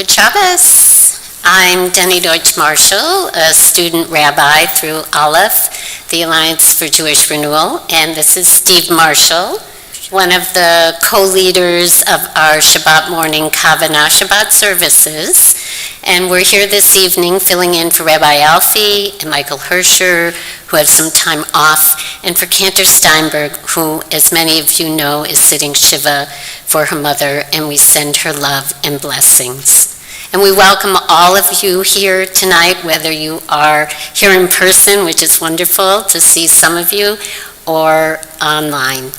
Good Shabbos. I'm Denny Deutsch Marshall, a student rabbi through Aleph, the Alliance for Jewish Renewal, and this is Steve Marshall, one of the co-leaders of our Shabbat morning Kavanah Shabbat Services. And we're here this evening filling in for Rabbi Alfie and Michael Hersher, who have some time off, and for Cantor Steinberg, who, as many of you know, is sitting Shiva for her mother, and we send her love and blessings. And we welcome all of you here tonight, whether you are here in person, which is wonderful to see some of you, or online.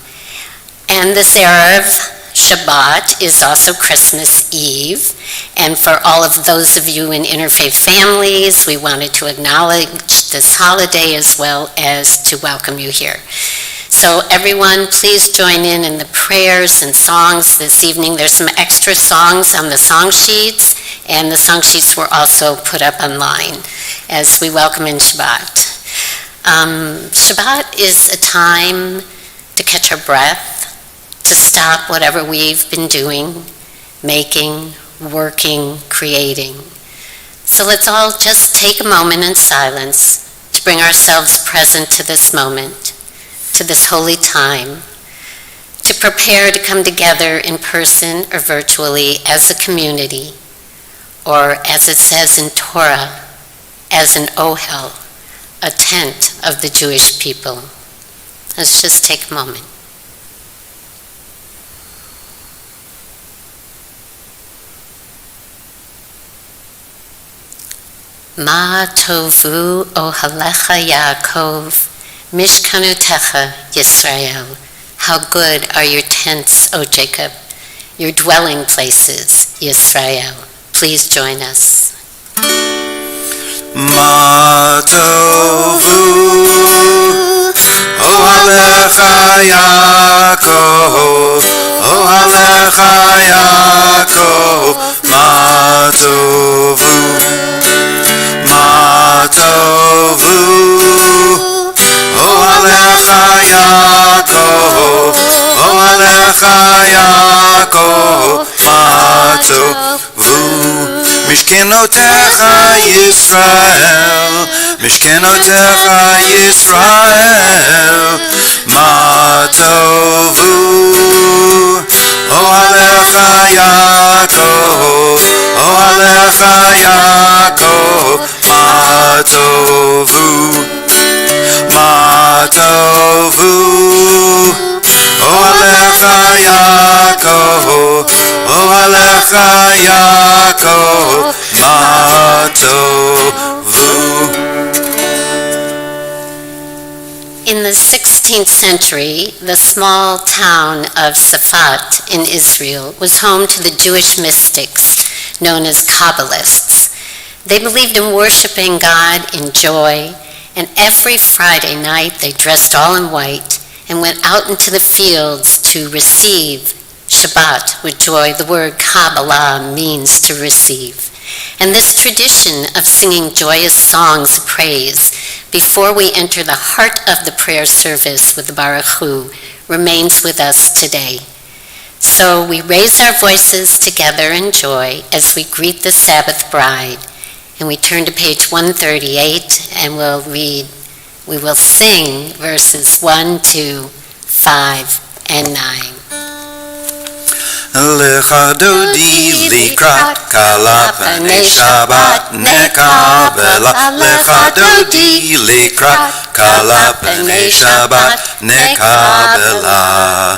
And this Erev Shabbat is also Christmas Eve, and for all of those of you in interfaith families, we wanted to acknowledge this holiday as well as to welcome you here. So everyone, please join in the prayers and songs this evening. There's some extra songs on the song sheets, and the song sheets were also put up online as we welcome in Shabbat. Shabbat is a time to catch our breath, to stop whatever we've been doing, making, working, creating. So let's all just take a moment in silence to bring ourselves present to this moment, to this holy time, to prepare to come together in person or virtually as a community, or as it says in Torah, as an ohel, a tent of the Jewish people. Let's just take a moment. Ma tovu ohalecha Yaakov, Mishkanutecha Yisrael. How good are your tents, O Jacob, your dwelling places, Yisrael. Please join us. Ma tovu ohalecha Yaakov, ohalecha Yaakov, ma tovu. Ma tovu, ohalecha Yaakov, ohalecha Yaakov, ma tovu. Mishkenotecha Yisrael, Mishkenotecha Yisrael, ma tovu, ohalecha Yaakov, ohalecha Yaakov, ma tovu, ma tovu, ohalecha Yaakov, ohalecha Yaakov, ma tovu. In the 16th century, the small town of Safat in Israel was home to the Jewish mystics known as Kabbalists. They believed in worshiping God in joy, and every Friday night they dressed all in white and went out into the fields to receive Shabbat with joy. The word Kabbalah means to receive. And this tradition of singing joyous songs of praise before we enter the heart of the prayer service with the Baruch Hu remains with us today. So we raise our voices together in joy as we greet the Sabbath bride. And we turn to page 138 and we will sing verses 1, 2, 5, and 9. Lecha dodi likrat kala panei Shabbat nekabela. Lecha dodi likrat kala panei Shabbat nekabela.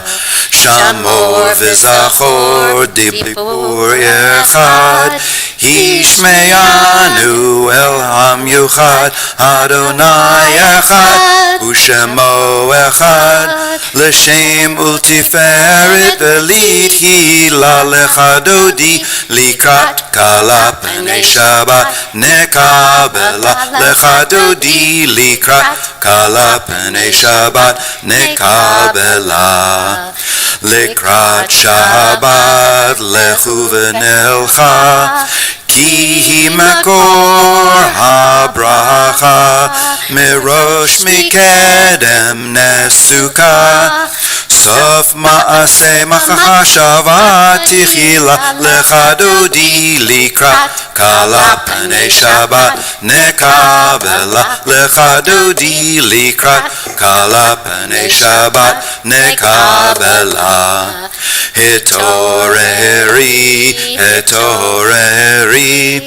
Shamor v'zachor dibur echad, Hishmeyanu el hamyuchad, Adonai echad, Ushemo echad, L'shem ultiferet belit hila. Lecha dodi likrat kala panei Shabbat nekabela. Lecha dodi likrat kala panei Shabbat nekabela. Likrat Shabbat lechu v'nelcha, ki hi makor habracha, mirosh mikedem nesuka, סוף מעשה מחשבה תחילה לך דודי לקראת קלה פני שבת נקבלה לך דודי לקראת קלה פני שבת נקבלה התעוררי התעוררי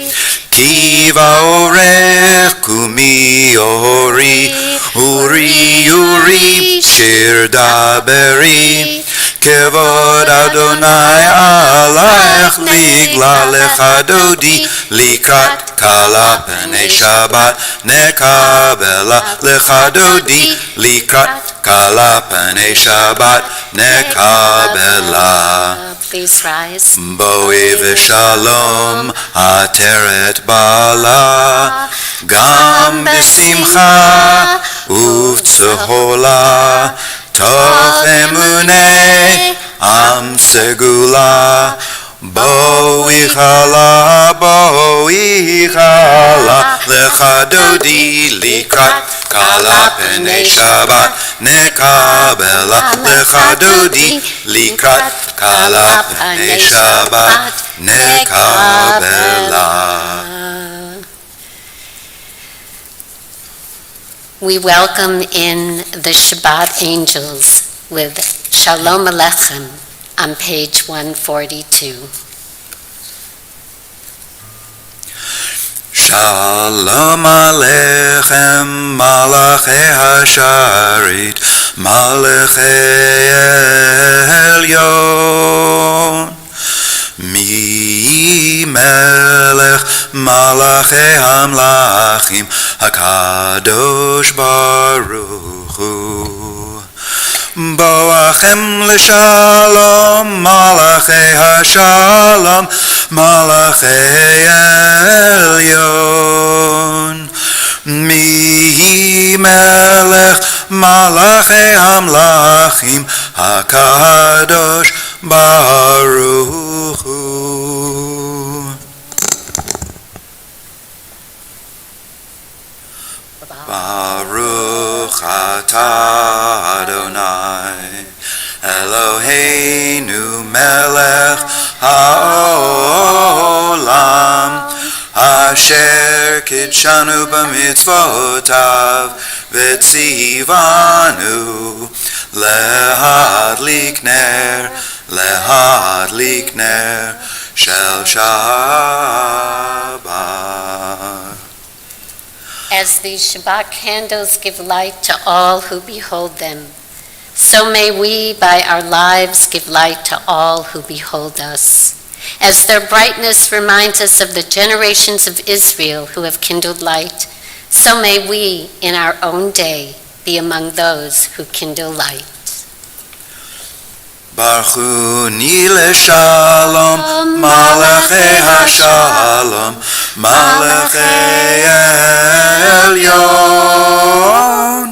כי באורך קומי אורי אורי אורי שיר דברי כבוד אדוני עלייך נגלה לך דודי לקראת קלה פני שבת נקבלה לך דודי לקראת קלה פני שבת נקבלה Please rise. בואי ושלום עטרת בעלה גם בשמחה ובצהולה תוך אמוני עם סגולה בואי חלה לך דודי לקראת קלה פני שבת נקבלה לך דודי לקראת קלה פני שבת נקבלה. We welcome in the Shabbat angels with Shalom Aleichem on page 142. Shalom Aleichem Malachi Hasharit Malachi Elyon Mi Melech Malachi Hamlachim HaKadosh Baruch Hu Boachem l'shalom Malachi Hashalom Malachi Elyon Mi Melech Malachi Hamlachim HaKadosh Baruch Hu Baruch atah Adonai Eloheinu melech haolam Asher kidshanu b'mitzvotav v'tzivanu lehadlik ner shel Shabbat. As these Shabbat candles give light to all who behold them, so may we, by our lives, give light to all who behold us. As their brightness reminds us of the generations of Israel who have kindled light, so may we, in our own day, be among those who kindle light. Baruchuni leshalom, Malachi hashalom, Malachi elyon.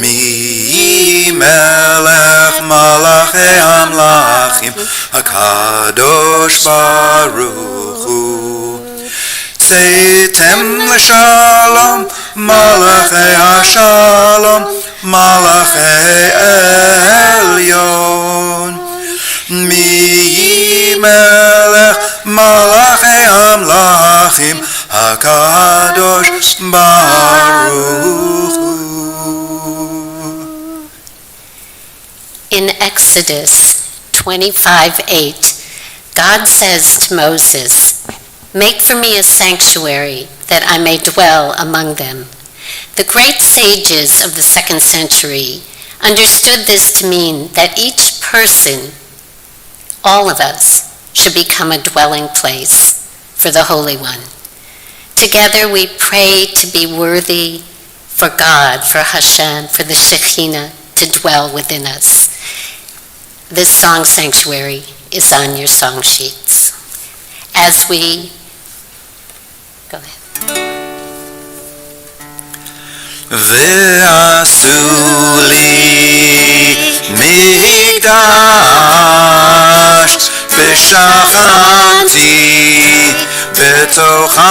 Mi melech Malachi hamlachim, HaKadosh Baruch Hu. Tzeitem leshalom, Malachi hashalom, Malachi elyon. Mi melech Malachi hamlachim, HaKadosh Baruch Hu. In Exodus 25:8, God says to Moses, "Make for me a sanctuary that I may dwell among them." The great sages of the 2nd century understood this to mean that each person, all of us, should become a dwelling place for the Holy One. Together we pray to be worthy for God, for Hashem, for the Shekhinah to dwell within us. This song sanctuary is on your song sheets. As we go ahead. ועשו לי מקדש ושכנתי בתוכן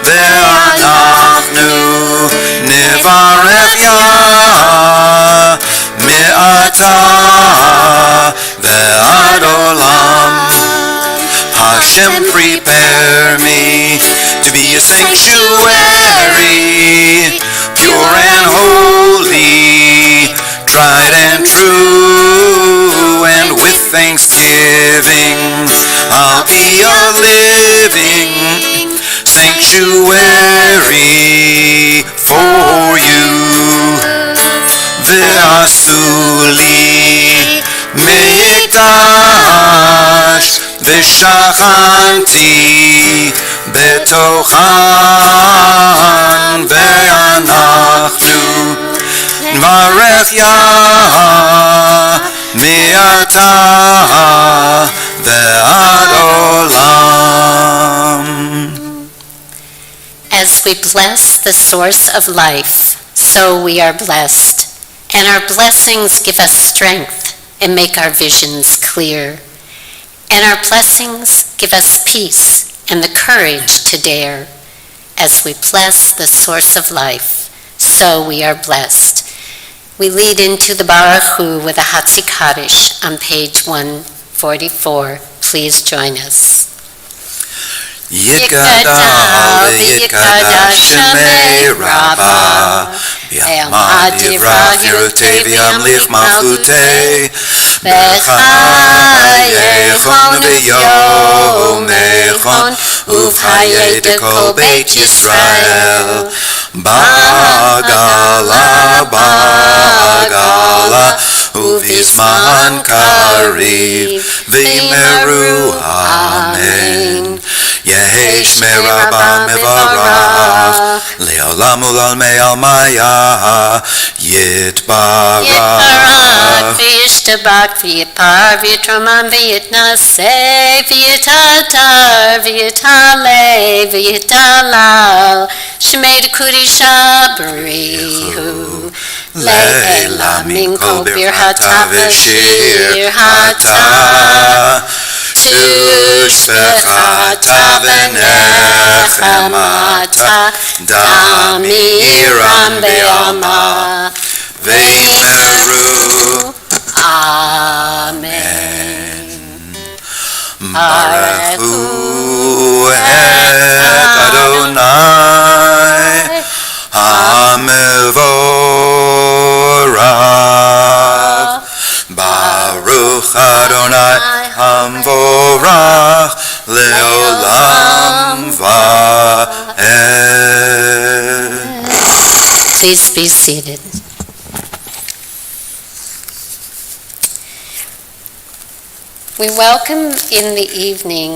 ואנחנו נברך יה Hashem, prepare me to be a sanctuary, pure and holy, tried and true, and with thanksgiving I'll be a living sanctuary for you. ועשו לי מקדש ושכנתי בתוכן, ואנחנו נברך יה מעתה ועד עולם. As we bless the source of life, so we are blessed, and our blessings give us strength and make our visions clear. And our blessings give us peace and the courage to dare. As we bless the source of life, so we are blessed. We lead into the Baruch Hu with a Hatzi Kaddish on page 144. Please join us. יתגדל ויתקדש שמי רבה, ויעמד יברח חירותי וימליך מלכותי, בחייכון וביומכון ובחיי כל בית ישראל, בעגלה בעגלה ובזמן קריב ויאמרו אמן. יהי שמי רבה מברך, לעולם ולעולמי עלמיה יתברך. יתברך וישתבח ויתפאר ויתרומם ויתנשא ויתהדר ויתעלה ויתהלל, שמי דקודשה בריחו לעילה מן כל ברכתה ושירתה, תושבחתה ונחמתה, דמירם בעלמה, ויאמרו אמן. ברכו את אדוני המבורך, ברוך אדוני המבורך לעולם ועד. Please be seated. We welcome in the evening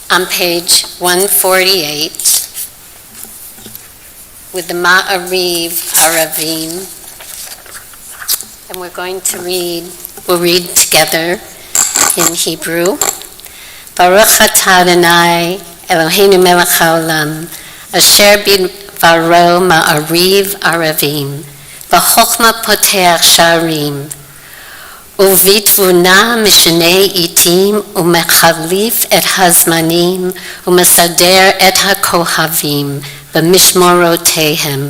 on page 148 with the Ma'ariv Aravim, and we're going to we'll read together in Hebrew. Baruch atah Adonai Eloheinu melech haolam, asher bidvaro ma'ariv aravim, v'chochma poteach sharim, uvitvuna mishnei itim, umechalif et hazmanim, umesader et hakohavim, b'mishmorotehem,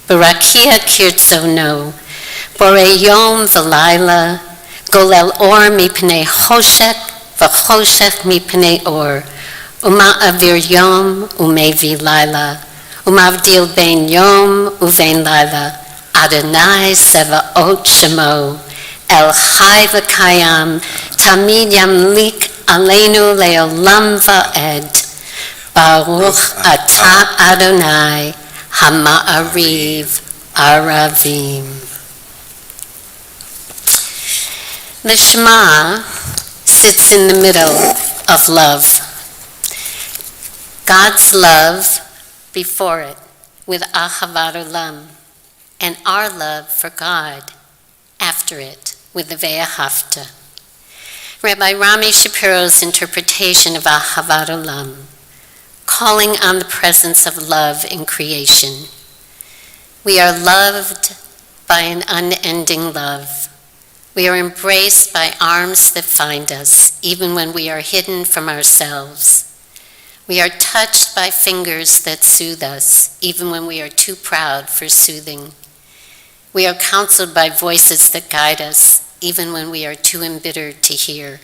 b'rakia kirtzono, borei yom v'layla, golel or mipnei choshek, v'choshech mipnei or, uma'avir yom umevi layla, umavdil ben yom uvein layla, Adonai sevaot shemo, El chai v'kayam, tamid yamlik aleinu leolam va'ed, Baruch atah Adonai hama'ariv aravim. The Shema sits in the middle of love. God's love before it with Ahavat Olam, and our love for God after it with the Veya Hofta. Rabbi Rami Shapiro's interpretation of Ahavat Olam, calling on the presence of love in creation. We are loved by an unending love. We are embraced by arms that find us, even when we are hidden from ourselves. We are touched by fingers that soothe us, even when we are too proud for soothing. We are counseled by voices that guide us, even when we are too embittered to hear.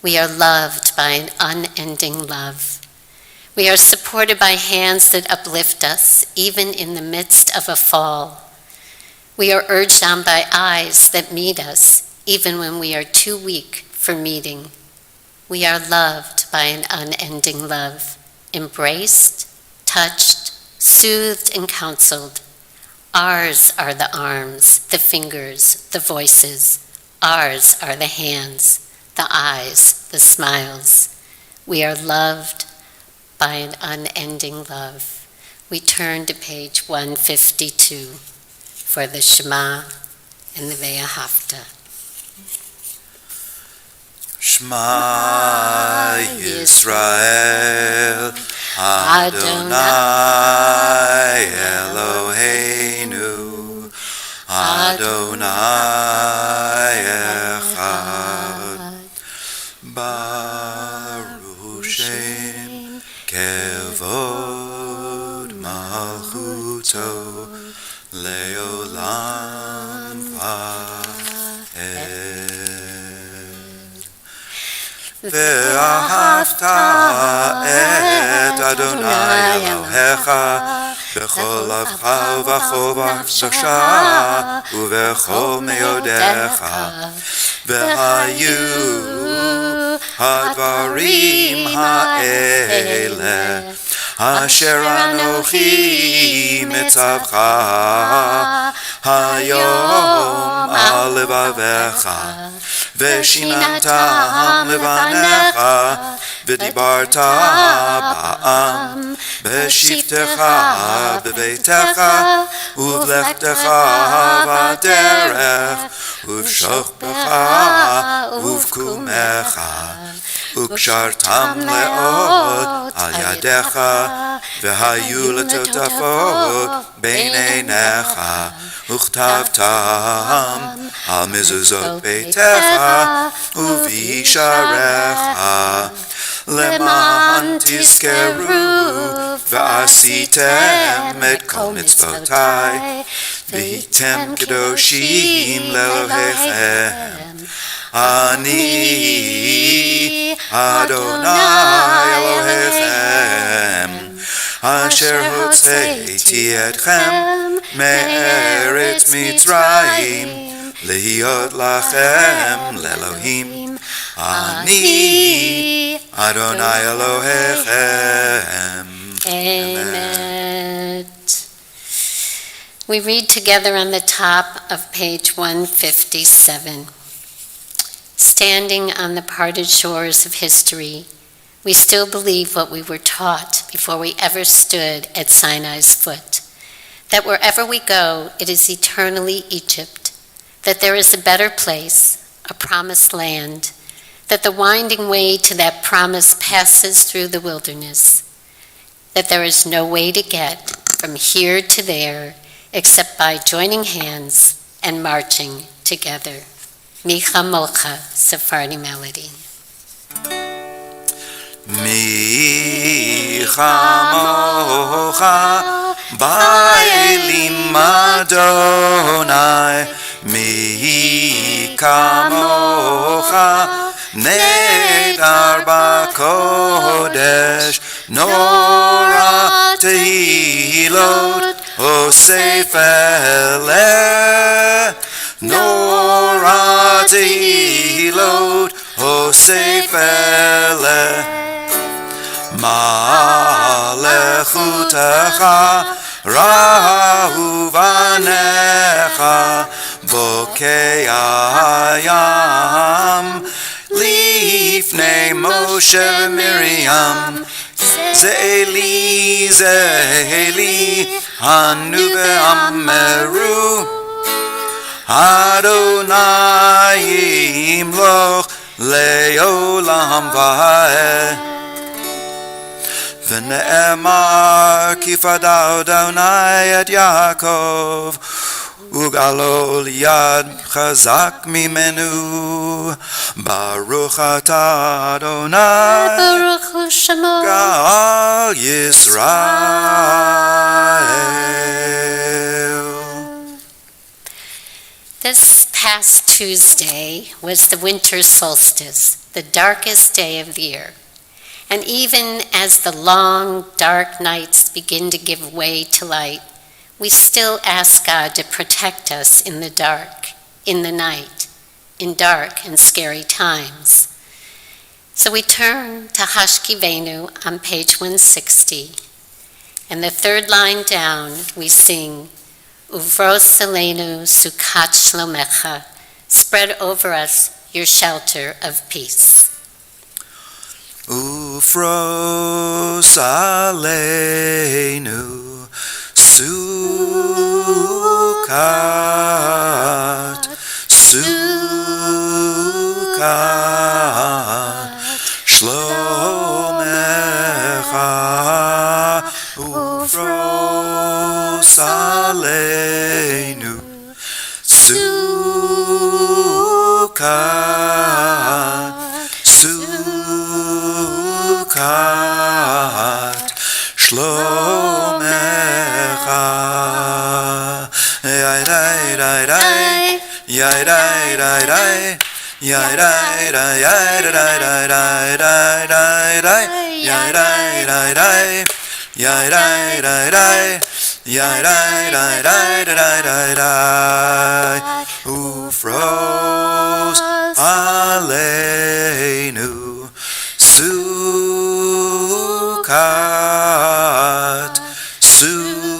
We are loved by an unending love. We are supported by hands that uplift us, even in the midst of a fall. We are urged on by eyes that meet us, even when we are too weak for meeting. We are loved by an unending love, embraced, touched, soothed, and counseled. Ours are the arms, the fingers, the voices. Ours are the hands, the eyes, the smiles. We are loved by an unending love. We turn to page 152 for the Shema and the Veya Hofta. Shema Yisrael, Adonai Eloheinu, Adonai Echad, Baruch Shem Kevod Malchuto Leolam Vaed. Ve'ahavta et Adonai Elohecha b'chol lavcha v'chol nafshecha u'v'chol meyodecha v'hayu hadvarim ha'ele asher anochi mitzavcha hayom al levavecha ושיננתם לבניך, ודיברת בעם, בשבתך, בביתך, ובלכתך בדרך, ובשוכבך, ובקומך, וקשרתם מאוד על ידיך, והיו לטוטפות בין עיניך, וכתבתם על מזוזות ביתך ובישעריך, למען תזכרו ועשיתם את כל מצוותיי, והייתם קדושים לאלוהיכם. אני אדוני אלוהיכם, אשר הוצאתי אתכם מארץ מצרים, להיות לכם לאלוהים. אני אדוני אלוהיכם. Amen. We read together on the top of page 157. Standing on the parted shores of history, we still believe what we were taught before we ever stood at Sinai's foot, that wherever we go, it is eternally Egypt, that there is a better place, a promised land, that the winding way to that promise passes through the wilderness, that there is no way to get from here to there except by joining hands and marching together. Micha Molcha, Sephardi Melody. Micha Mocha Ba'elim Adonai, Micha Mocha Nedar B'Kodesh, Nora Tehilot Osef Eleh, Nora Tehilot Osef Eleh. Malechutecha Rahu Vanecha Bokei Hayam Lifnei Moshe Miriam Ze'eli Ze'eli Hanu ve'ameru Adonai Yimloch Le'olam Va'ed. ונאמר כי פדה אדוני את יעקב וגאלו ליד חזק ממנו. ברוך אתה אדוני ברוך הוא שמו גאל ישראל. This past Tuesday was the winter solstice, the darkest day of the year. And even as the long, dark nights begin to give way to light, we still ask God to protect us in the dark, in the night, in dark and scary times. So we turn to Hashkivenu on page 160, and the third line down we sing, Uvros Elenu Sukat Shlomecha, spread over us your shelter of peace. Ufros aleinu sukat, sukat, shlomecha. Ufros aleinu sukat, sukat, shlomecha. Yai dai dai dai, yai dai dai dai, yai dai dai dai dai dai dai dai dai, yai dai dai dai, yai dai dai dai, yai dai dai dai dai dai dai. Ufros aleinu sukat, sukat,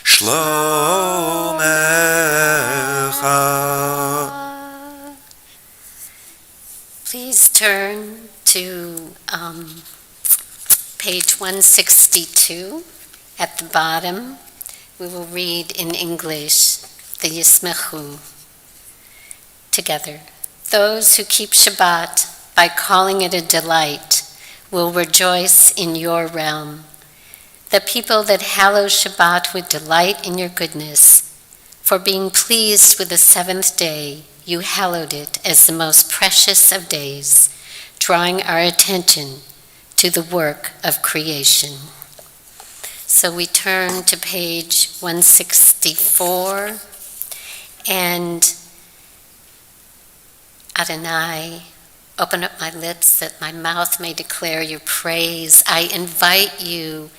shlomecha. Please turn to page 162 at the bottom. We will read in English the Yismechu together. Those who keep Shabbat by calling it a delight will rejoice in your realm. The people that hallow Shabbat with delight in your goodness, for being pleased with the seventh day, you hallowed it as the most precious of days, drawing our attention to the work of creation. So we turn to page 164, and Adonai, open up my lips that my mouth may declare your praise. I invite you,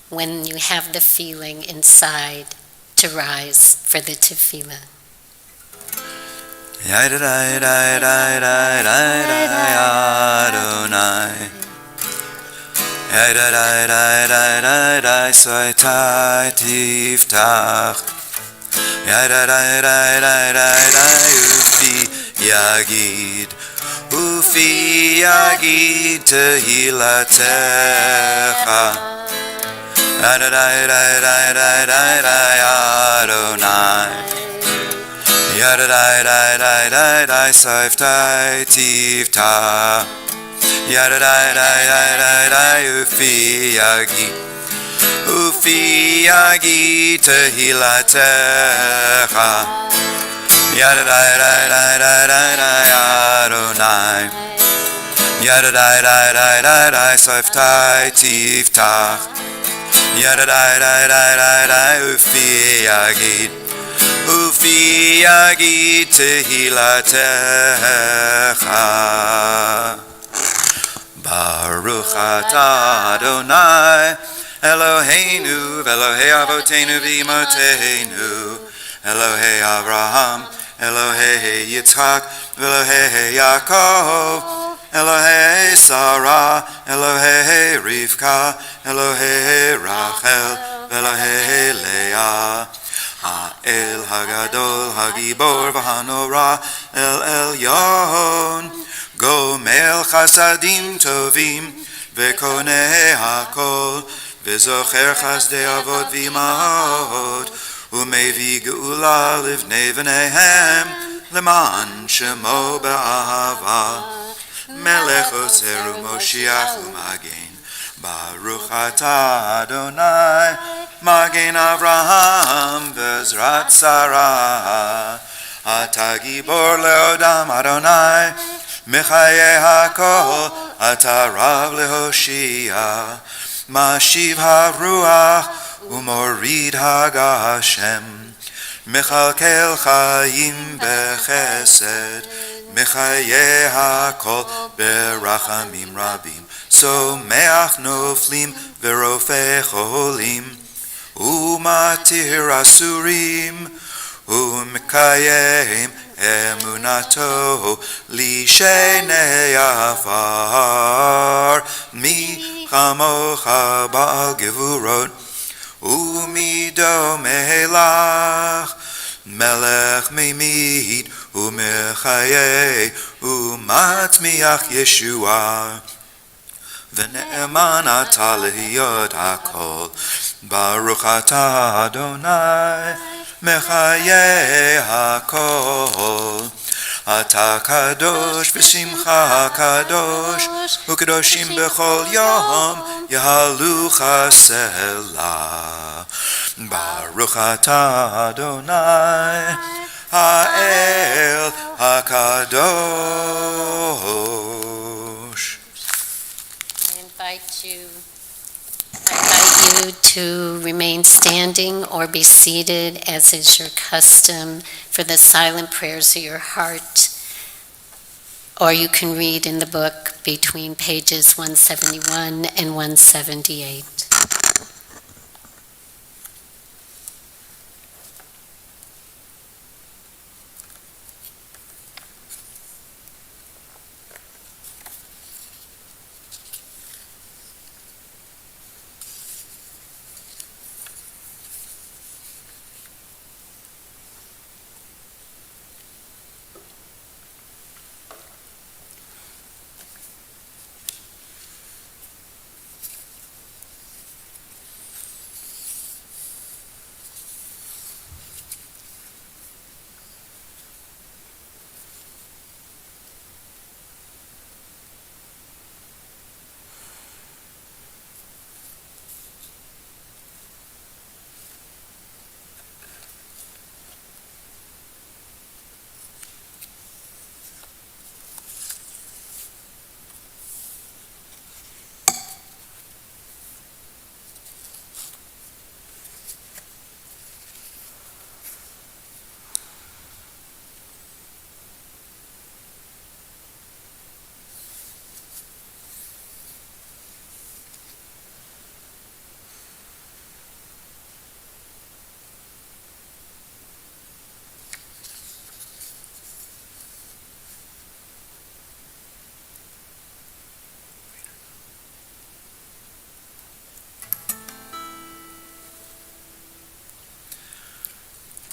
when you have the feeling inside, to rise for the tefillah. Adonai. Soitai tiftach. Ufi yagid tehilatecha. Adonai. Yadadai soitai tiftach. Yadadai ufi yagi tehilatecha. Yadadai Adonai. Yadadai soitai tiftach. Yadadai ufi yagi tehilatecha. Baruch atah Adonai Eloheinu v'Elohei Avotenu v'Imotenu Elohei Avraham Elohei Yitzhak v'Elohei Yaakov Elohei Sarah Elohei Rivka Elohei Rachel v'Elohei Leah Ha'el Hagadol Hagibor v'Hanora El Elyon Gomel chasadim tovim vekoneh hakol vezocher chasdei avot v'imahot umevi geula livnei v'neihem leman shemo ba'ahava melech oser u'moshiach u'magen Baruch atah Adonai magen Avraham v'ezrat Sarah Ata gibor leodam Adonai Mechaye hakol atarav lehoshia Mashiv haruach umorid hagashem Mechalkel Chaim Bechesed, Mechaye HaKol Berachamim Rabim, Someach Noflim Verofe Cholim, Umatir Asurim, Umekayem Emunato Lishenei Afar, Mi Chamocha Baal Gevurot, Umido Melach, Melech Mimid, Umechaye, Umatmiach Yeshua, V'ne'eman ata lehiyot hakol, Baruch ata Adonai, Mechaye hakol. Ata kadosh v'simcha kadosh, u'kadoshim b'chol yom, yahalucha selah. Baruch ata Adonai, ha'el hakadosh. I invite you to remain standing or be seated as is your custom for the silent prayers of your heart. Or you can read in the book between pages 171 and 178.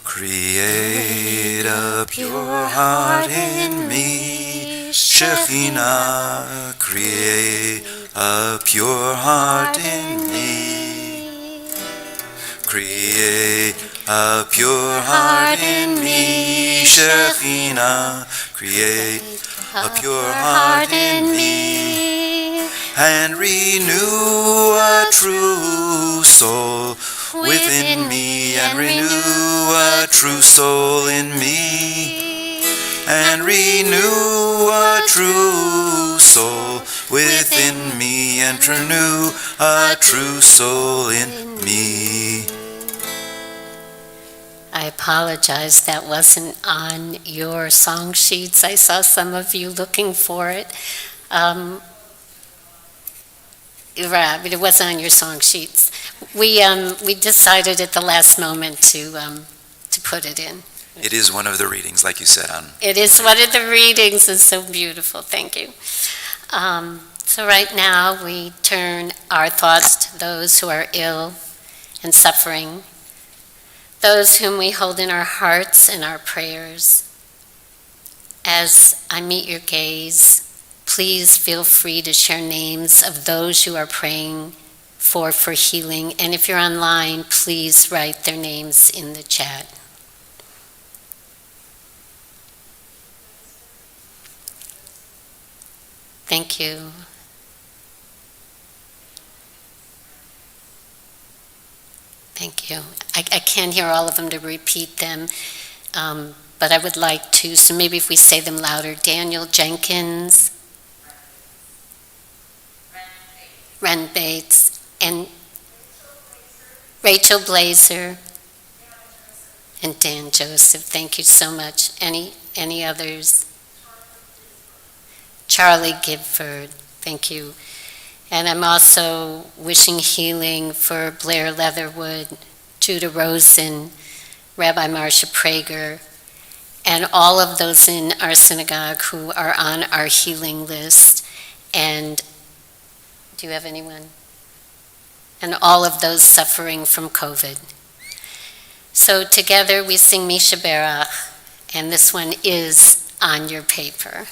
Create a pure heart in me, Shekhinah. Create a pure heart in me. Create a pure heart in me, Shekhinah. Create a pure heart in me. And renew a true soul within me, and renew a true soul in me, and renew a true soul within me, and renew a true soul in me. I apologize, that wasn't on your song sheets. I saw some of you looking for it. Right, but it wasn't on your song sheets. We decided at the last moment to put it in. It is one of the readings, like you said. It is one of the readings. It's so beautiful. Thank you. So right now we turn our thoughts to those who are ill and suffering, those whom we hold in our hearts and our prayers. As I meet your gaze, please feel free to share names of those you are praying for healing. And if you're online, please write their names in the chat. Thank you. Thank you. I can't hear all of them to repeat them, but I would like to, so maybe if we say them louder. Daniel Jenkins, Ren Bates, and Rachel Blazer, And Dan Joseph, thank you so much. Any others? Charlie Gifford, thank you. And I'm also wishing healing for Blair Leatherwood, Judah Rosen, Rabbi Marcia Prager, and all of those in our synagogue who are on our healing list. And do you have anyone? And all of those suffering from COVID. So together we sing Misha Berach, and this one is on your paper.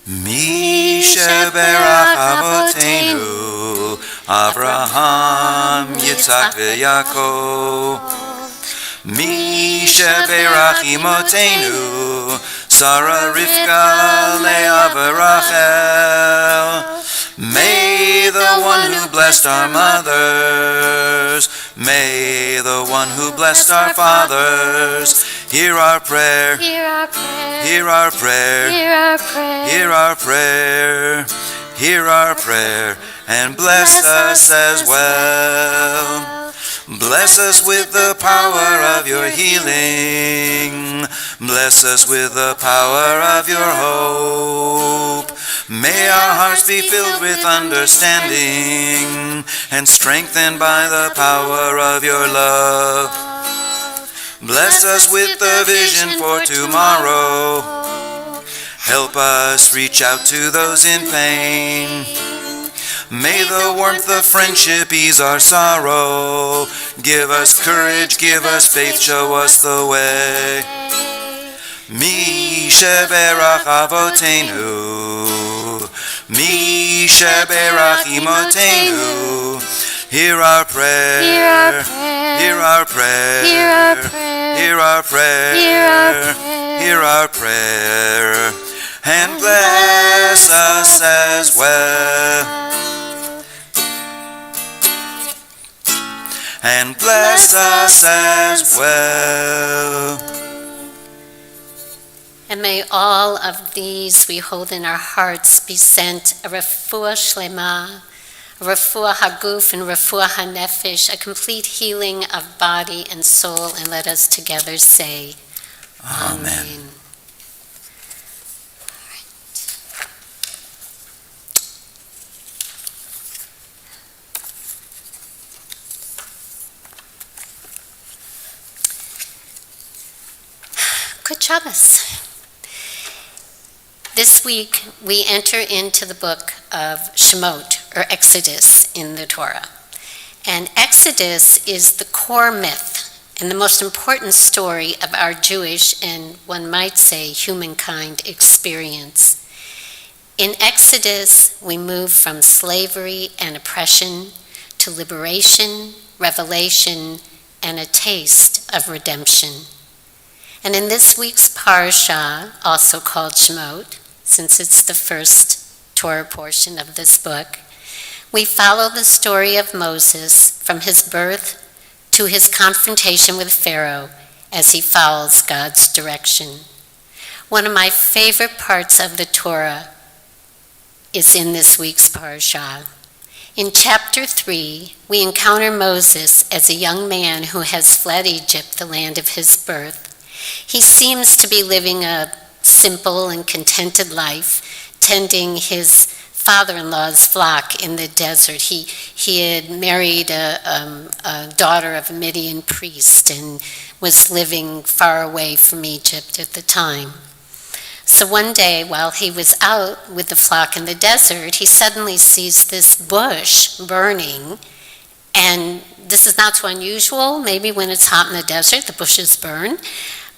Misha Berach Avoteinu, Avraham, Yitzhak, Veyaakov. Misha Berach Imotenu, Sarah, Rivka, Leah, Rachel. May the one who blessed our mothers, may the one who blessed our fathers, hear our prayer, hear our prayer, hear our prayer, hear our prayer, hear our prayer, and bless us as well. Bless us with the power of your healing. Bless us with the power of your hope. May our hearts be filled with understanding and strengthened by the power of your love. Bless us with the vision for tomorrow. Help us reach out to those in pain. May the warmth of friendship ease our sorrow. Give us courage, give us faith, show us the way. Misha Berach Avoteinu, Misha Berach Imotenu. Hear our prayer, hear our prayer, hear our prayer, hear our prayer, hear our prayer, and bless us as well. And bless us as well. And may all of these we hold in our hearts be sent a refuah shlema, a refuah haguf and refuah hanefesh, a complete healing of body and soul. And let us together say, Amen. Amen. Good Shabbos. This week we enter into the book of Shemot, or Exodus in the Torah. And Exodus is the core myth and the most important story of our Jewish and, one might say, humankind experience. In Exodus, we move from slavery and oppression to liberation, revelation, and a taste of redemption. And in this week's parsha, also called Shemot, since it's the first Torah portion of this book, we follow the story of Moses from his birth to his confrontation with Pharaoh as he follows God's direction. One of my favorite parts of the Torah is in this week's parsha. In chapter 3, we encounter Moses as a young man who has fled Egypt, the land of his birth. He seems to be living a simple and contented life, tending his father-in-law's flock in the desert. He had married a daughter of a Midian priest and was living far away from Egypt at the time. So one day, while he was out with the flock in the desert, he suddenly sees this bush burning. And this is not so unusual. Maybe when it's hot in the desert, the bushes burn.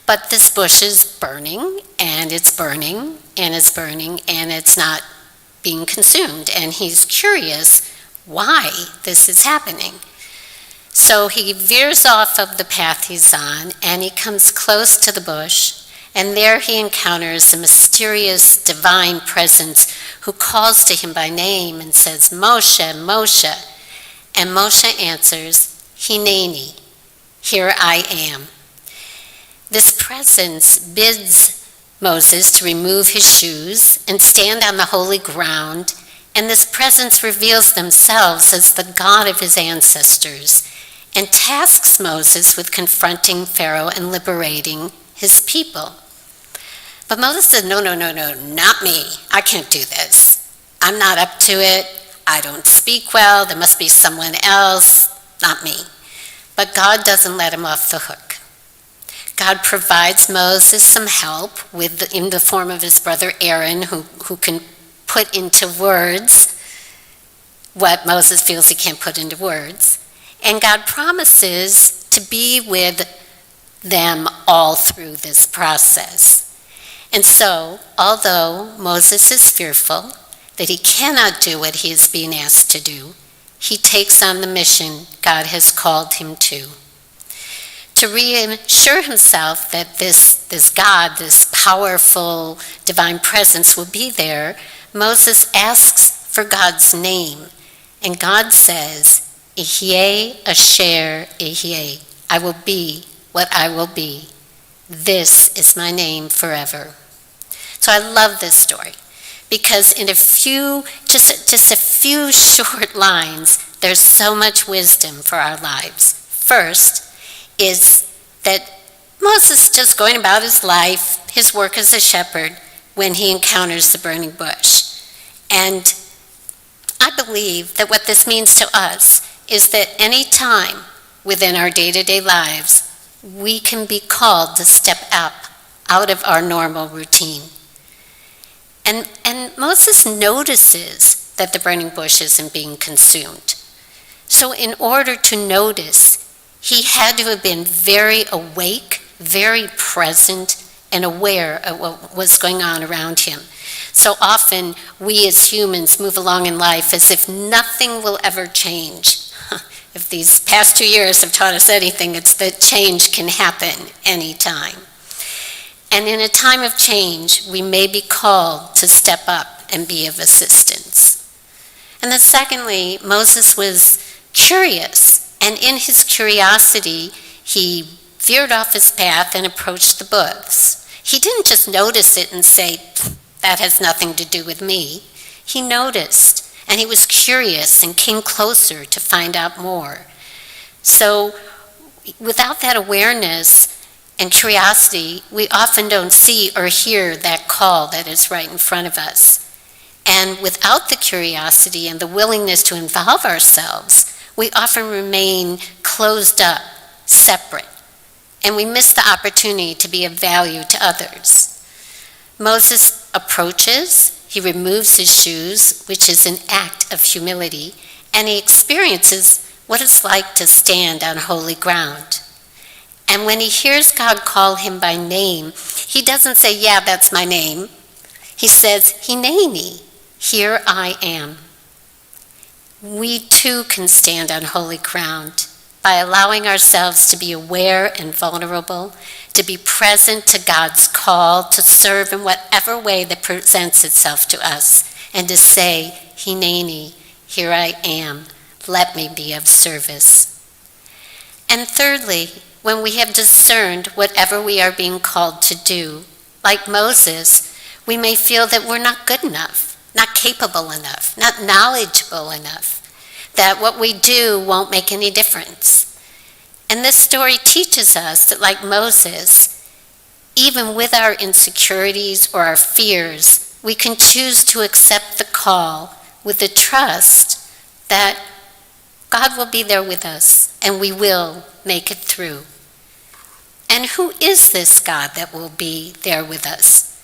But this bush is burning, and it's burning, and it's burning, and it's not being consumed. And he's curious why this is happening. So he veers off of the path he's on, and he comes close to the bush, and there he encounters a mysterious divine presence who calls to him by name and says, Moshe, Moshe. And Moshe answers, Hineni, here I am. This presence bids Moses to remove his shoes and stand on the holy ground, and this presence reveals themselves as the God of his ancestors, and tasks Moses with confronting Pharaoh and liberating his people. But Moses said, no, not me. I can't do this. I'm not up to it. I don't speak well. There must be someone else, not me. But God doesn't let him off the hook. God provides Moses some help in the form of his brother Aaron, who can put into words what Moses feels he can't put into words. And God promises to be with them all through this process. And so, although Moses is fearful that he cannot do what he is being asked to do, he takes on the mission God has called him to. To reassure himself that this God, this powerful divine presence will be there, Moses asks for God's name. And God says, Ehyeh Asher Ehyeh, I will be what I will be. This is my name forever. So I love this story because in just a few short lines, there's so much wisdom for our lives. First is that Moses is just going about his life, his work as a shepherd, when he encounters the burning bush. And I believe that what this means to us is that any time within our day-to-day lives, we can be called to step up out of our normal routine. And Moses notices that the burning bush isn't being consumed. So in order to notice, he had to have been very awake, very present, and aware of what was going on around him. So often, we as humans move along in life as if nothing will ever change. If these past 2 years have taught us anything, it's that change can happen anytime. And in a time of change, we may be called to step up and be of assistance. And then secondly, Moses was curious, and in his curiosity, he veered off his path and approached the bush. He didn't just notice it and say, that has nothing to do with me. He noticed, and he was curious and came closer to find out more. So without that awareness and curiosity, we often don't see or hear that call that is right in front of us. And without the curiosity and the willingness to involve ourselves, we often remain closed up, separate, and we miss the opportunity to be of value to others. Moses approaches, he removes his shoes, which is an act of humility, and he experiences what it's like to stand on holy ground. And when he hears God call him by name, he doesn't say, yeah, that's my name. He says, Hineni, here I am. We too can stand on holy ground by allowing ourselves to be aware and vulnerable, to be present to God's call, to serve in whatever way that presents itself to us, and to say, Hineni, here I am, let me be of service. And thirdly, when we have discerned whatever we are being called to do, like Moses, we may feel that we're not good enough, not capable enough, not knowledgeable enough, that what we do won't make any difference. And this story teaches us that, like Moses, even with our insecurities or our fears, we can choose to accept the call with the trust that God will be there with us and we will make it through. And who is this God that will be there with us?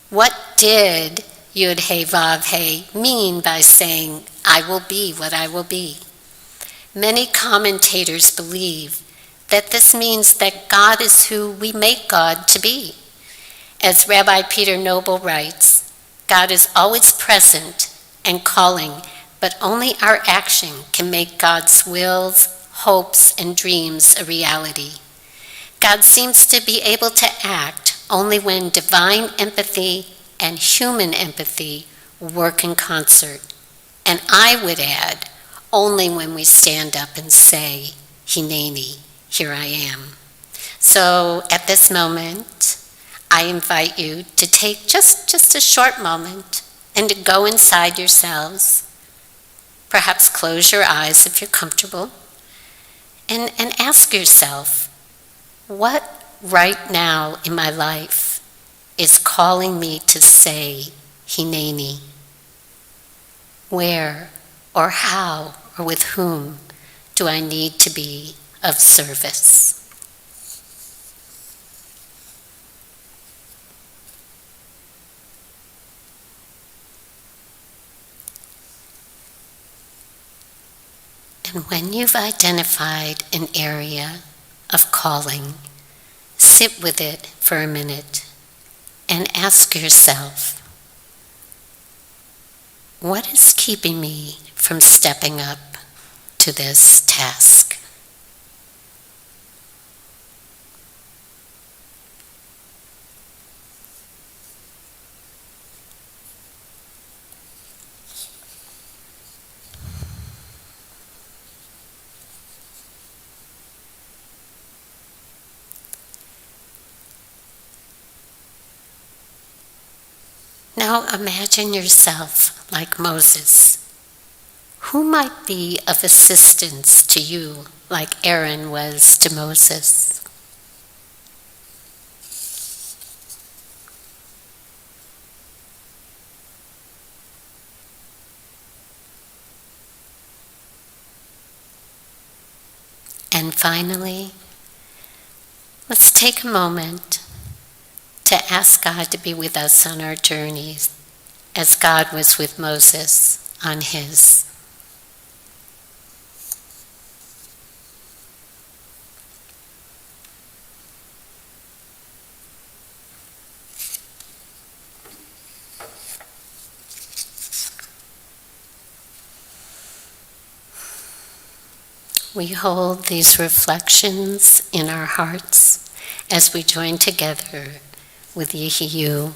What did Yud He Vav He mean by saying, I will be what I will be? Many commentators believe that this means that God is who we make God to be. As Rabbi Peter Noble writes, God is always present and calling, but only our action can make God's wills, hopes, and dreams a reality. God seems to be able to act only when divine empathy and human empathy work in concert. And I would add, only when we stand up and say, Hineni, here I am. So at this moment, I invite you to take just a short moment and to go inside yourselves. Perhaps close your eyes if you're comfortable, And ask yourself, what right now in my life is calling me to say Hineni? Where or how or with whom do I need to be of service? And when you've identified an area of calling, sit with it for a minute and ask yourself, what is keeping me from stepping up to this task? Now imagine yourself like Moses. Who might be of assistance to you like Aaron was to Moses? And finally, let's take a moment to ask God to be with us on our journeys as God was with Moses on his. We hold these reflections in our hearts as we join together with Yehiyu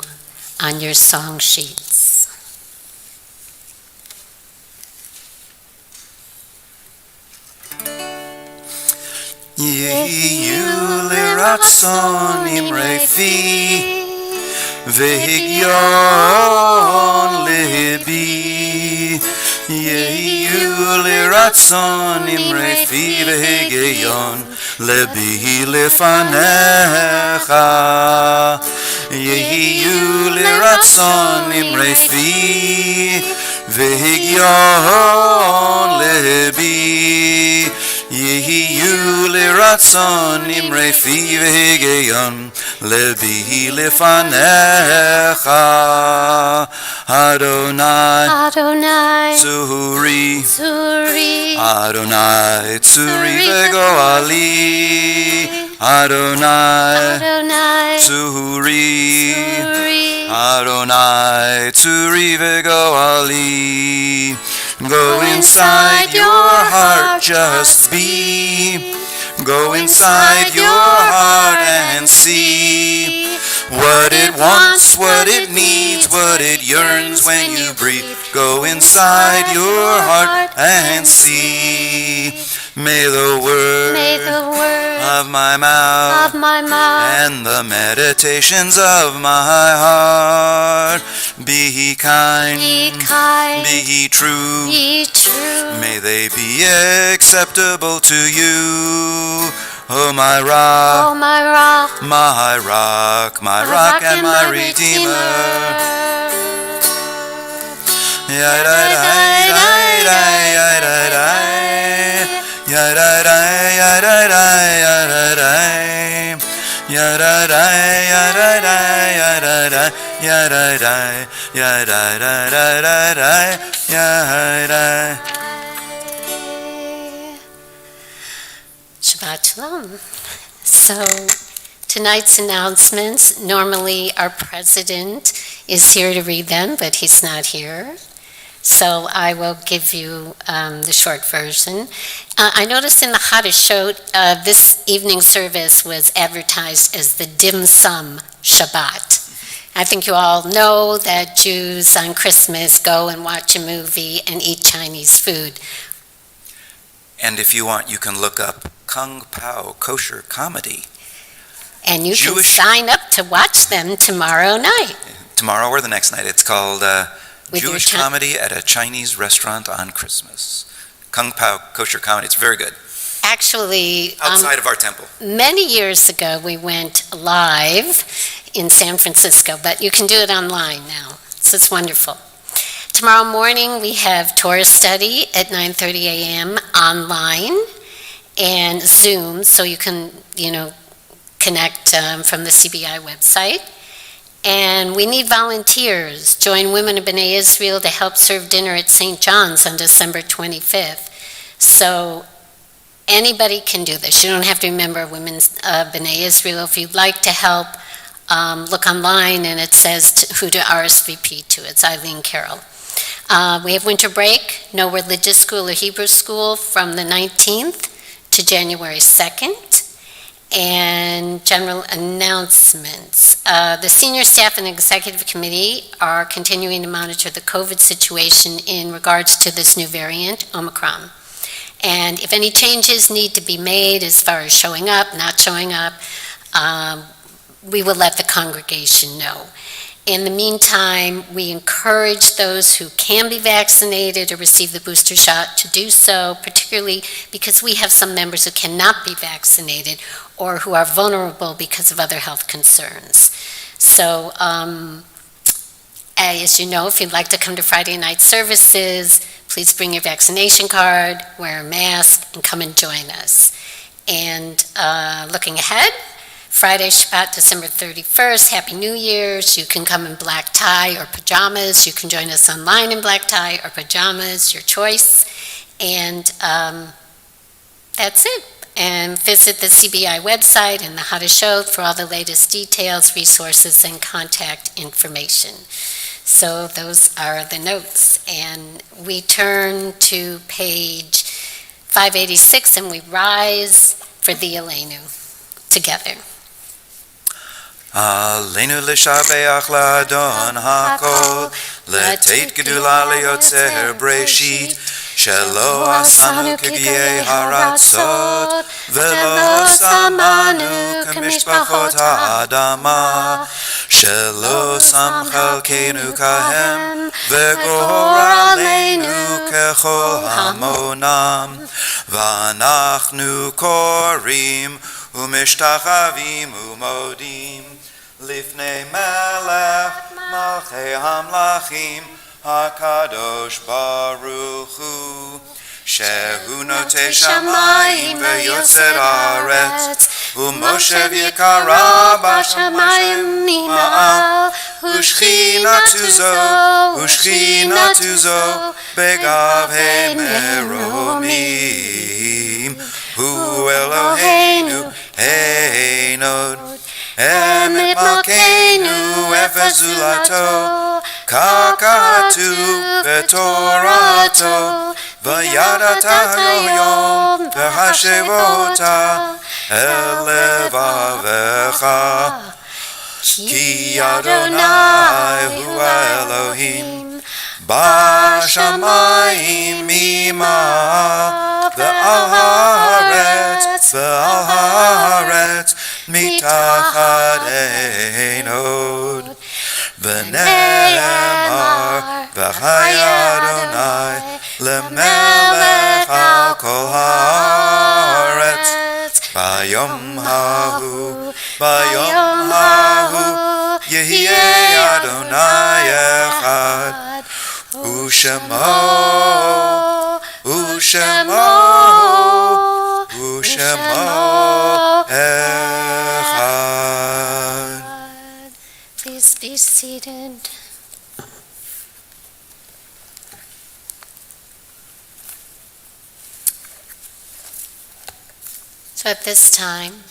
on your song sheets. Yehiyu leratzon imrefi vehigyon lebi. Yehiyu leratzon imrefi vehigyon lebi lefanecha. Yehiyu leratzon imrefi vehigyon lebi. Yehiyu leratzon imrefi vehigyon lebi lefanecha. Adonai, Adonai, Tzuri, Tzuri, Adonai, Tzuri vegoali. Adonai, Adonai, Tzuri, Tzuri, Adonai, Tzuri vegoali. Go inside your heart, just be. Go inside your heart and see what it wants, what it needs, what it yearns when you breathe. Go inside your heart and see. May the word of my mouth and the meditations of my heart be kind, be true. May they be acceptable to you, oh my rock, my rock, my rock and my redeemer. Shabbat Shalom. So tonight's announcements, normally our president is here to read them, but he's not here. So I will give you the short version. I noticed in the Hadashot, this evening service was advertised as the Dim Sum Shabbat. I think you all know that Jews on Christmas go and watch a movie and eat Chinese food. And if you want, you can look up Kung Pao Kosher Comedy. And you can sign up to watch them tomorrow night. Tomorrow or the next night. It's called Jewish Comedy at a Chinese Restaurant on Christmas. Kung Pao Kosher Comedy. It's very good. Actually, outside of our temple. many years ago, we went live in San Francisco, but you can do it online now, so it's wonderful. Tomorrow morning, we have Torah study at 9:30 a.m. online and Zoom, so you can, connect from the CBI website. And we need volunteers. Join Women of B'nai Israel to help serve dinner at St. John's on December 25th. So anybody can do this. You don't have to remember Women's B'nai Israel. If you'd like to help, look online and it says who to RSVP to. It's Eileen Carroll. We have winter break, no religious school or Hebrew school from the 19th to January 2nd. And general announcements. The senior staff and executive committee are continuing to monitor the COVID situation in regards to this new variant, Omicron. And if any changes need to be made as far as showing up, not showing up, we will let the congregation know. In the meantime, we encourage those who can be vaccinated or receive the booster shot to do so, particularly because we have some members who cannot be vaccinated or who are vulnerable because of other health concerns. So, as you know, if you'd like to come to Friday night services, please bring your vaccination card, wear a mask, and come and join us. And looking ahead, Friday, Shabbat, December 31st, Happy New Year's. You can come in black tie or pajamas. You can join us online in black tie or pajamas, your choice. And that's it. And visit the CBI website and the Hofta show for all the latest details, resources, and contact information. So those are the notes. And we turn to page 586 and we rise for the Aleinu together. Aleinu l'shabeach la'adon hakol, לתת גדולה ליוצר בראשית, שלא עשנו כגויי הארצות, ולא שמנו כמשפחות האדמה, שלא שם חלקנו כהם, וגורר עלינו ככל המונם, ואנחנו קוראים ומשתחווים ומודים לפני מלך מלכי המלכים הקדוש ברוך הוא, שהוא נוטה שמיים ויוצר הארץ, ומושב יקרה בשמיים ממעל, ושכינתו זו בגבי מרומים, הוא אלוהינו הנוד, אמת מלכנו אפס זולתו, ככתוב בתורתו, וידעת היום והשבות אל לבבך, כי אדוני הוא האלוהים בשמיים ממעל, ועל הארץ מתחת אין עוד. ונאמר וחי אדוני למלך על כל הארץ, ביום ההוא יהיה אדוני אחד, ושמו אחד. Please be seated. So at this time,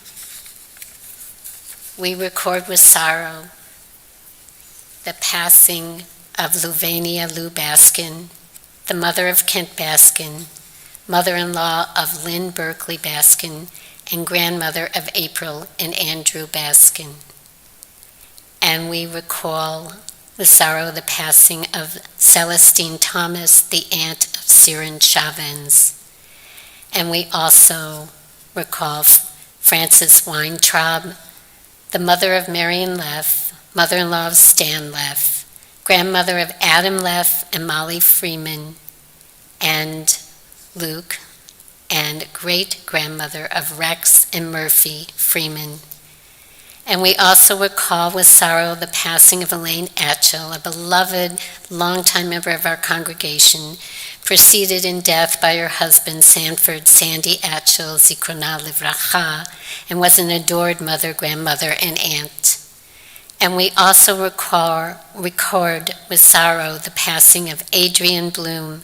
we record with sorrow the passing of Luvenia Lou Baskin, the mother of Kent Baskin, mother-in-law of Lynn Berkeley Baskin, and grandmother of April and Andrew Baskin. And we recall the sorrow of the passing of Celestine Thomas, the aunt of Siren Chavez. And we also recall Frances Weintraub, the mother of Marion Leff, mother-in-law of Stan Leff, grandmother of Adam Leff and Molly Freeman, and Luke, and and great-grandmother of Rex and Murphy Freeman. And we also recall with sorrow the passing of Elaine Atchell, a beloved, longtime member of our congregation, preceded in death by her husband, Sanford Sandy Atchell, Zikrona Livracha, and was an adored mother, grandmother, and aunt. And we also record with sorrow the passing of Adrienne Bloom,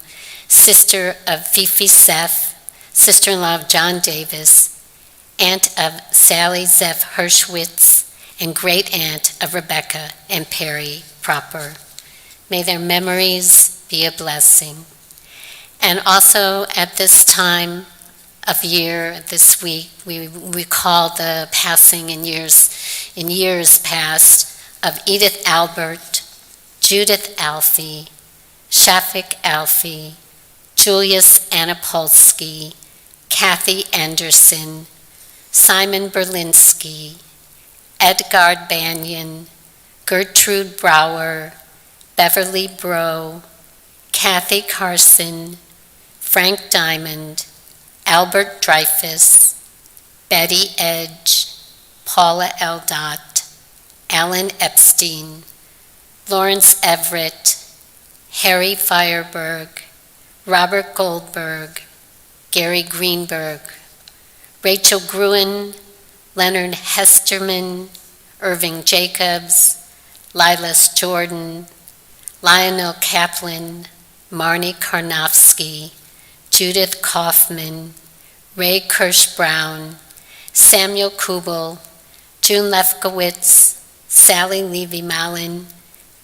sister of Fifi Seth, sister-in-law of John Davis, aunt of Sally Zeff Hirschwitz, and great-aunt of Rebecca and Perry Proper. May their memories be a blessing. And also at this time of year, this week, we recall the passing in years past of Edith Albert, Judith Alfie, Shafik Alfie, Julius Anapolsky, Kathy Anderson, Simon Berlinski, Edgard Banyan, Gertrude Brower, Beverly Bro, Kathy Carson, Frank Diamond, Albert Dreyfus, Betty Edge, Paula L. Dott, Alan Epstein, Lawrence Everett, Harry Fireberg, Robert Goldberg, Gary Greenberg, Rachel Gruen, Leonard Hesterman, Irving Jacobs, Lilas Jordan, Lionel Kaplan, Marnie Karnofsky, Judith Kaufman, Ray Kirsch Brown, Samuel Kubel, June Lefkowitz, Sally Levy-Mallon,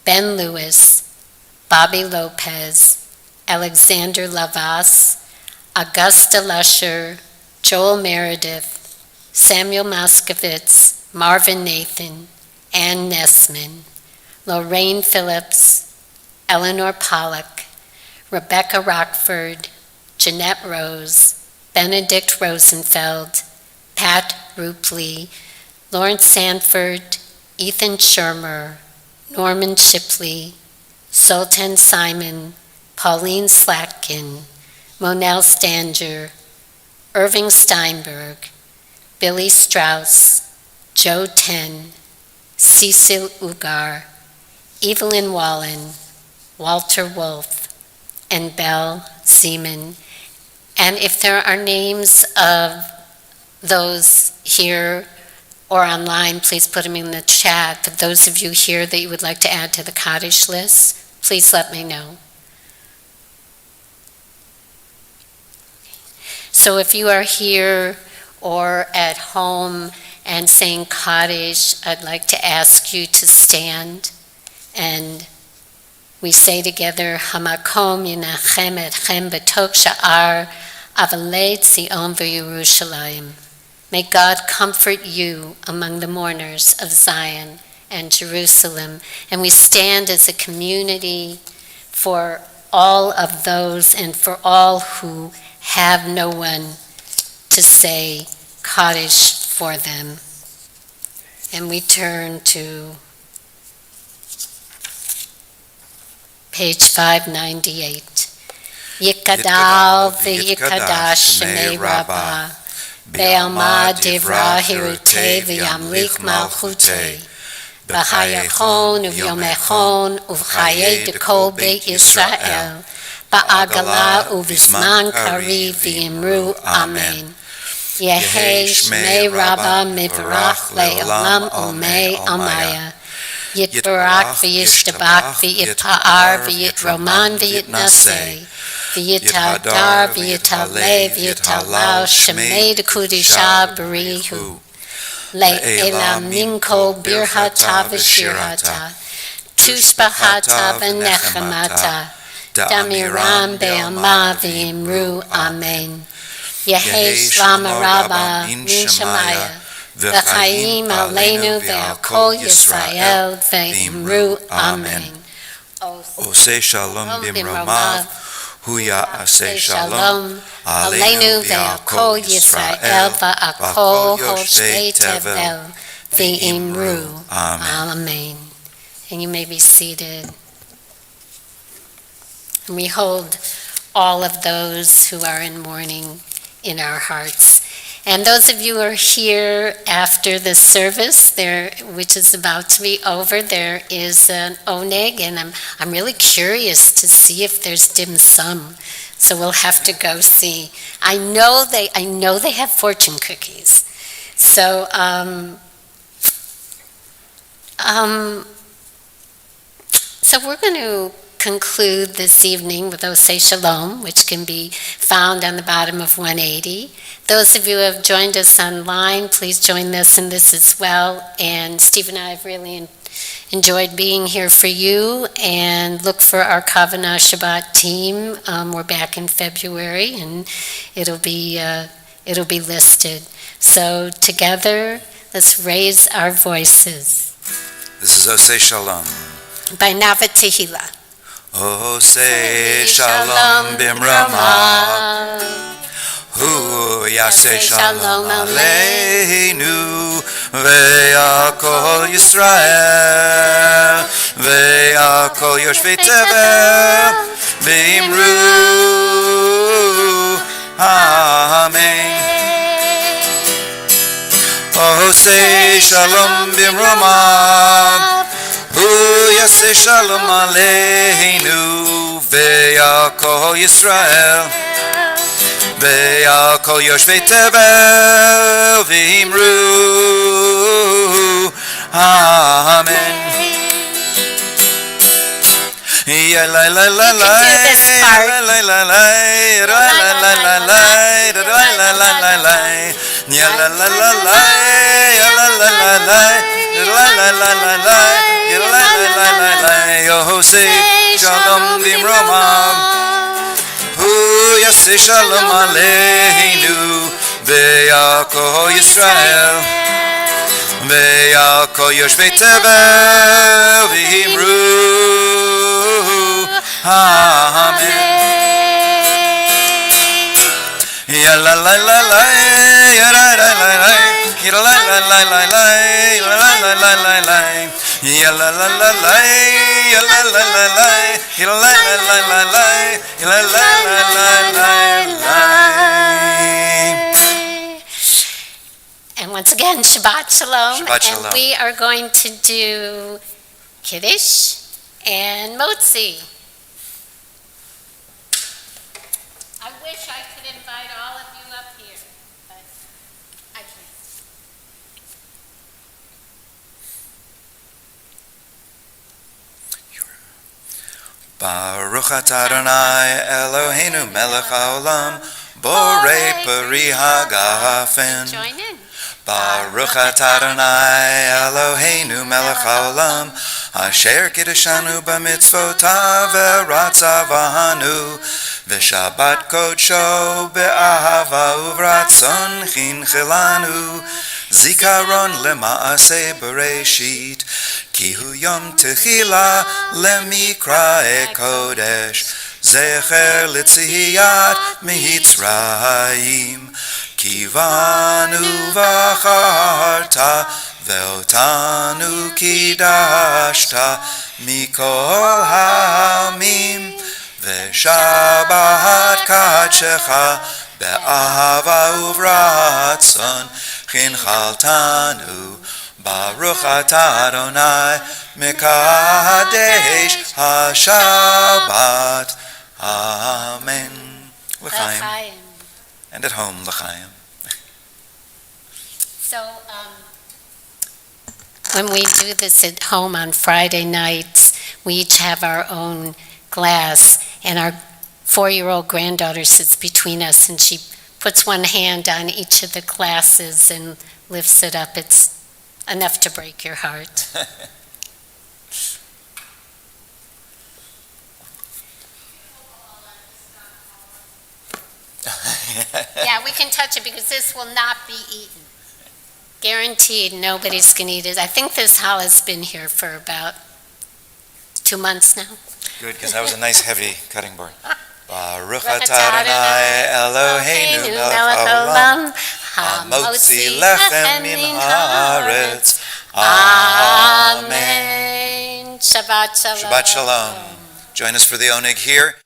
Ben Lewis, Bobby Lopez, Alexander Lavas, Augusta Lusher, Joel Meredith, Samuel Moskowitz, Marvin Nathan, Ann Nessman, Lorraine Phillips, Eleanor Pollock, Rebecca Rockford, Jeanette Rose, Benedict Rosenfeld, Pat Rupley, Lawrence Sanford, Ethan Shermer, Norman Shipley, Sultan Simon, Pauline Slatkin, Monel Stanger, Irving Steinberg, Billy Strauss, Joe Ten, Cecil Ugar, Evelyn Wallen, Walter Wolf, and Belle Seaman. And if there are names of those here or online, please put them in the chat. But those of you here that you would like to add to the Kaddish list, please let me know. So if you are here or at home and saying Kaddish, I'd like to ask you to stand, and we say together, Hamakom yinachem etchem betok sha'ar avalei Tzion v'Yerushalayim. May God comfort you among the mourners of Zion and Jerusalem. And we stand as a community for all of those and for all who have no one to say Kaddish for them. And we turn to page 598. Yikadal v'yikadash shemei Rabbah, Be'alma devra hirutei v'yamlich malchutei, B'chayachon uv'yomechon uv'chayei dekol Beit Yisrael, Ba'agala uv'zman kariv v'yimru Amen. Yehei shmei Rabbah mivarach le'olam omei amaya. Yitbarak v'yishtabak v'yitpa'ar v'yitroman v'yitnaseh, v'yitadar v'yitaleh v'yitalau shemei dekudisha barihu. Le'elam minko birhata v'shirata, tushbahata v'nechemata, damiram be'alma v'yimru Amen. Yehei shlama Rabbah min Shemaya, V'chaim aleinu ve'al kol Yisrael ve'imru Amen. Oseh shalom bimromav, huya aseh shalom, aleinu ve'al kol Yisrael v'al kol hoshvei tevel ve'imru Amen. And you may be seated. And we hold all of those who are in mourning in our hearts. And those of you who are here after the service, which is about to be over, there is an oneg, and I'm really curious to see if there's dim sum. So we'll have to go see. I know they have fortune cookies. So so we're going to conclude this evening with Oseh Shalom, which can be found on the bottom of 180. Those of you who have joined us online, please join us in this as well. And Steve and I have really enjoyed being here for you, and look for our Kavanah Shabbat team. We're back in February, and it'll be listed. So together, let's raise our voices. This is Oseh Shalom. By Nava Tehillah. Oseh Shalom Bimrama, Hu Yaseh Shalom Aleinu, Veya Kol Yisrael, Veya Kol Yoshvei Tevel, V'imru, Amen. Oseh Shalom Bimrama, Hu Yaseh Shalom Aleinu, Veya Kol Yisrael, Veya Kol Yoshvei Tevel, V'imru, Amen. Ya la la la la, la la la la, la la la la la, la la la la la, ya la la la la, ya la la la la, la la la la la, ya la la la la la. Oseh Shalom Bimrama, Hu Yaseh Shalom Aleinu, Veya Kol Yisrael, Veya Kol Yoshvei Tevel, V'imru, Amen. Ya la la la la, ya la la la la, ya la la la la la, ya la la la la la, ya la la la la, ya la la la la, ya la la la la la, ya la la la la la. And once again, Shabbat Shalom. Shabbat Shalom. And we are going to do Kiddush and Motzi. I wish I could invite all of you up here, but I can't. Baruch atah Adonai Eloheinu melech haolam, borei peri hagafen. Join in. Baruch atah Adonai Eloheinu melech haolam, asher kiddushanu b'mitzvotav v'ratzavanu, v'shabbat kodsho be'ahava uvratzon chinchilanu, zikaron lema'aseh bereshit, ki hu yom techila lemikrae kodesh, zecher litziyat mitzrayim, kivanu v'acharta ve'otanu kidashta mikol ha'amim, ve'shabbat kadshecha be'ahava uvratzon chinchaltanu. Baruch atah Adonai mekadesh ha-shabbat. Amen. L'chaim. L'chaim. And at home, l'chaim. So, when we do this at home on Friday nights, we each have our own glass, and our 4-year-old granddaughter sits between us, and she puts one hand on each of the glasses and lifts it up. It's enough to break your heart. Yeah, we can touch it because this will not be eaten. Guaranteed, nobody's going to eat it. I think this challah has been here for about 2 months now. Good, because that was a nice heavy cutting board. Baruch atah Adonai Eloheinu melech haolam, hamotzi lechem min haaretz. Amen. Shabbat Shalom. Shabbat Shalom. Join us for the oneg here.